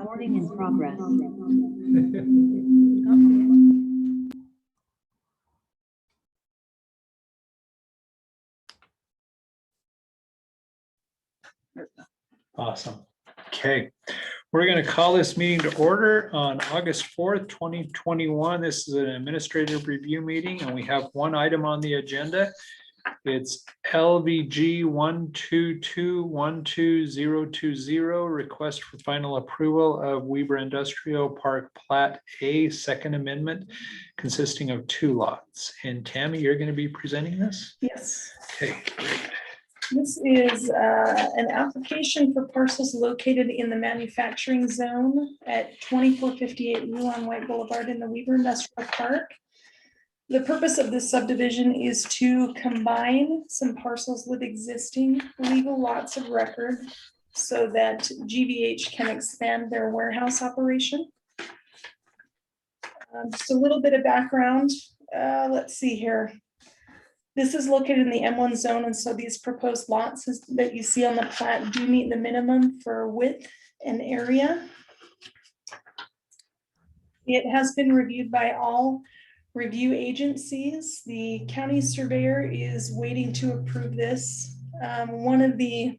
Recording in progress. Awesome. Okay, we're going to call this meeting to order on August 4th, 2021. This is an administrative review meeting, and we have one item on the agenda. It's LVG 122-12020, request for final approval of Weber Industrial Park Plat A, Second Amendment, consisting of 2 lots. And Tammy, you're going to be presenting this? Yes. Okay, great. This is an application for parcels located in the manufacturing zone at 2458 Yuan White Boulevard in the Weber Industrial Park. The purpose of this subdivision is to combine some parcels with existing legal lots of record so that GVH can expand their warehouse operation. Just a little bit of background. Let's see here. This is located in the M1 zone, and so these proposed lots that you see on the plat do meet the minimum for width and area. It has been reviewed by all review agencies. The county surveyor is waiting to approve this. One of the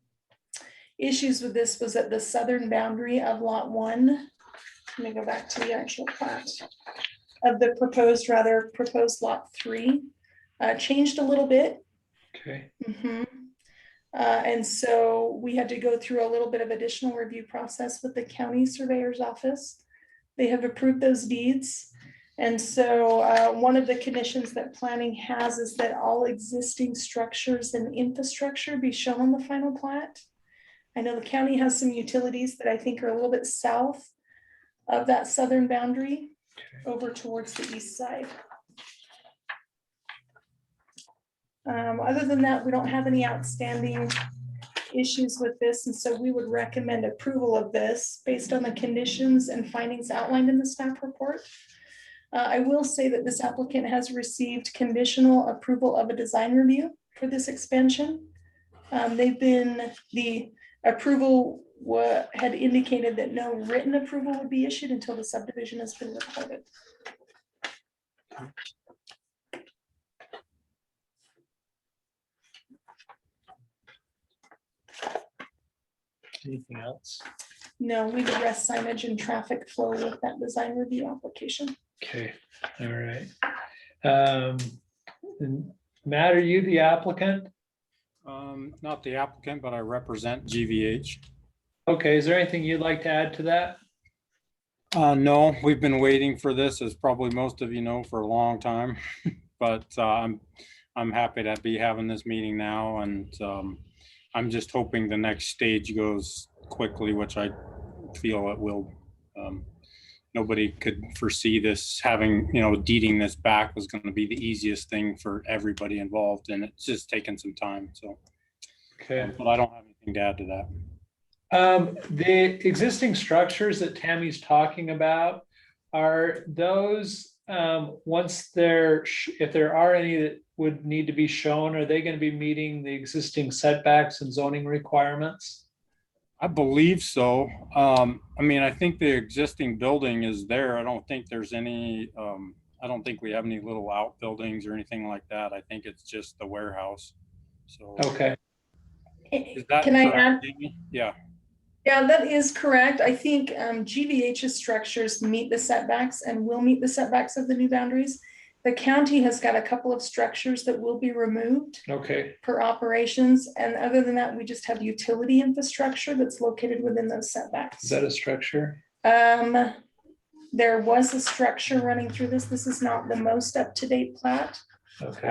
issues with this was at the southern boundary of lot 1. Let me go back to the actual plat of the proposed lot 3. Changed a little bit. Okay. And so we had to go through a little bit of additional review process with the county surveyor's office. They have approved those deeds. And so one of the conditions that planning has is that all existing structures and infrastructure be shown on the final plat. I know the county has some utilities that I think are a little bit south of that southern boundary, over towards the east side. Other than that, we don't have any outstanding issues with this, and so we would recommend approval of this based on the conditions and findings outlined in the staff report. I will say that this applicant has received conditional approval of a design review for this expansion. The approval had indicated that no written approval would be issued until the subdivision has been recorded. Anything else? No, we've addressed signage and traffic flow with that design review application. Okay, all right. Matt, are you the applicant? Not the applicant, but I represent GVH. Okay, is there anything you'd like to add to that? No, we've been waiting for this, as probably most of you know, for a long time. But I'm happy to be having this meeting now, and I'm just hoping the next stage goes quickly, which I feel it will. Nobody could foresee this having, deeding this back was going to be the easiest thing for everybody involved, and it's just taken some time. So, okay, but I don't have anything to add to that. The existing structures that Tammy's talking about, are those once if there are any that would need to be shown, are they going to be meeting the existing setbacks and zoning requirements? I believe so. I mean, I think the existing building is there. I don't think there's any, I don't think we have any little outbuildings or anything like that. I think it's just the warehouse. So, okay. Is that Can I add? Jamie? Yeah. Yeah, that is correct. I think GVH's structures meet the setbacks and will meet the setbacks of the new boundaries. The county has got a couple of structures that will be removed per operations. And other than that, we just have utility infrastructure that's located within those setbacks. Is that a structure? There was a structure running through this. This is not the most up-to-date plat. Okay.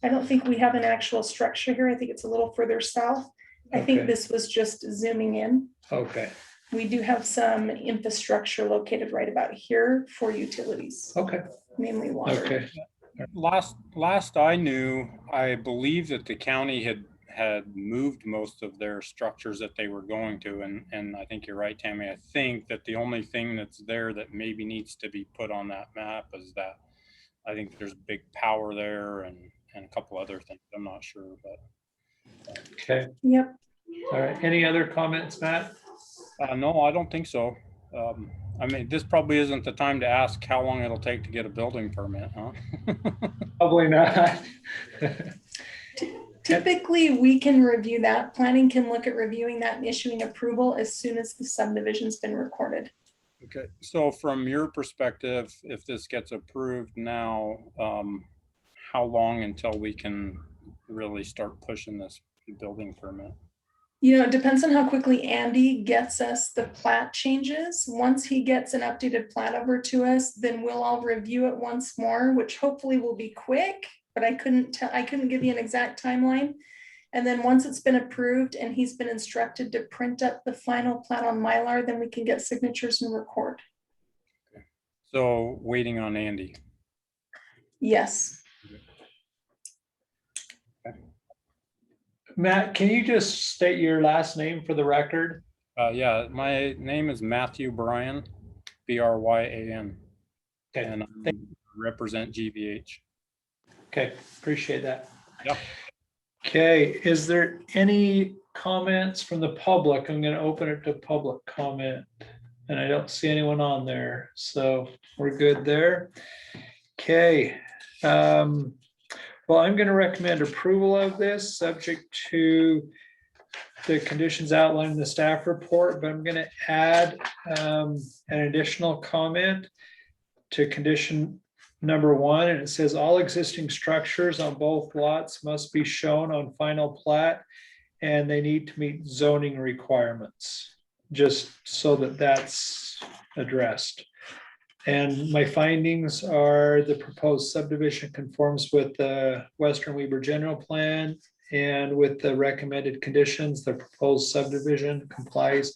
I don't think we have an actual structure here. I think it's a little further south. I think this was just zooming in. Okay. We do have some infrastructure located right about here for utilities. Okay. Mainly water. Okay. Last I knew, I believe that the county had moved most of their structures that they were going to, and I think you're right, Tammy. I think that the only thing that's there that maybe needs to be put on that map is that I think there's big power there and a couple other things. I'm not sure, but okay. Yep. All right. Any other comments, Matt? No, I don't think so. I mean, this probably isn't the time to ask how long it'll take to get a building permit, huh? Probably not. Typically, we can review that. Planning can look at reviewing that and issuing approval as soon as the subdivision's been recorded. Okay, so from your perspective, if this gets approved now, how long until we can really start pushing this building permit? You know, it depends on how quickly Andy gets us the plat changes. Once he gets an updated plat over to us, then we'll all review it once more, which hopefully will be quick, but I couldn't give you an exact timeline. And then once it's been approved and he's been instructed to print up the final plat on Mylar, then we can get signatures and record. So waiting on Andy. Yes. Matt, can you just state your last name for the record? Yeah, my name is Matthew Bryan, Bryan. Okay, And I represent GVH. okay, appreciate that. Yep. Okay, is there any comments from the public? I'm gonna open it to public comment. And I don't see anyone on there, so we're good there. Okay. Well, I'm gonna recommend approval of this, subject to the conditions outlined in the staff report, but I'm gonna add an additional comment to condition number 1, and it says all existing structures on both lots must be shown on final plat, and they need to meet zoning requirements, just so that that's addressed. And my findings are the proposed subdivision conforms with the Western Weber general plan, and with the recommended conditions, the proposed subdivision complies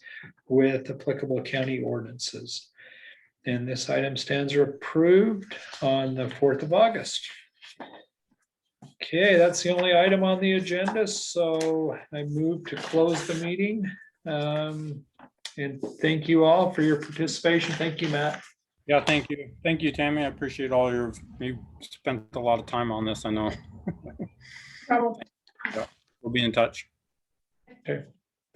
with applicable county ordinances. And this item stands approved on the 4th of August. Okay, that's the only item on the agenda, so I move to close the meeting. And thank you all for your participation. Thank you, Matt. Yeah, thank you. Thank you, Tammy. I appreciate you spent a lot of time on this, I know. Probably. We'll be in touch. Okay.